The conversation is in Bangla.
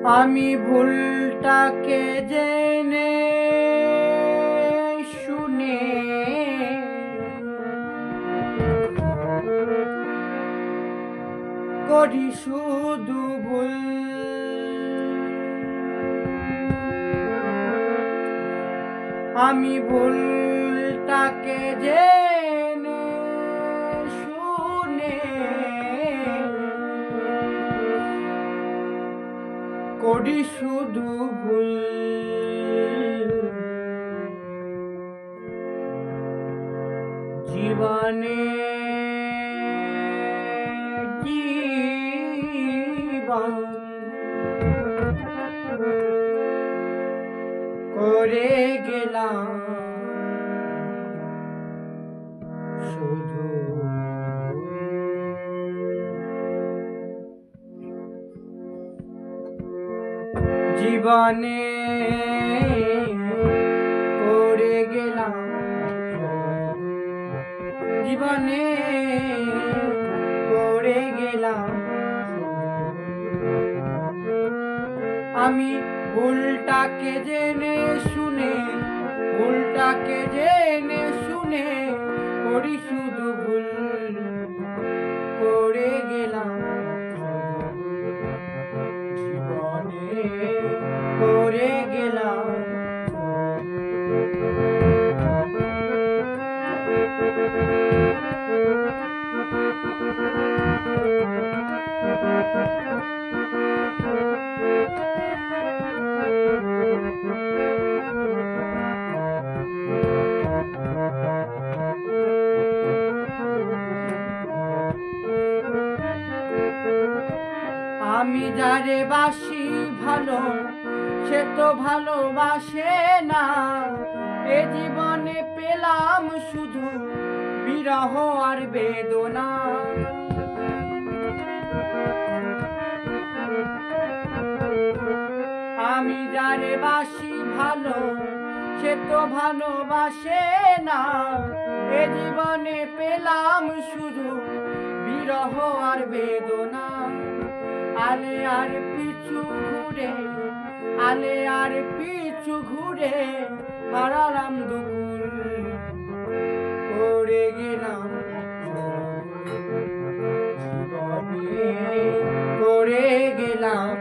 আমি ভুলটাকে জেনে শুনে করি শুধু ভুল। আমি ভুলটাকে জেনে শুনে করি শুধু ভুল। জীবনে জীবন করে গেলাম শুধু। জীবনে করে গেলাম, জীবনে করে গেলাম। আমি ভুলটাকে জেনে শুনে, ভুলটাকে জেনে শুনে করি শুধু ভুল করে গেলাম। জীবনে করে গেলাম। আমি যারে বাসি ভালো, সে তো ভালোবাসে না। এ জীবনে পেলাম শুধু বিরহ আর বেদনা। আমি যারে বাসি ভালো, সে তো ভালোবাসে না। এ জীবনে পেলাম শুধু বিরহ আর বেদনা। আলে আর পিছু ঘুরে, আলে আর পিছু ঘুরে হারালাম দুপুর করে গেলাম। জীবনে করে গেলাম।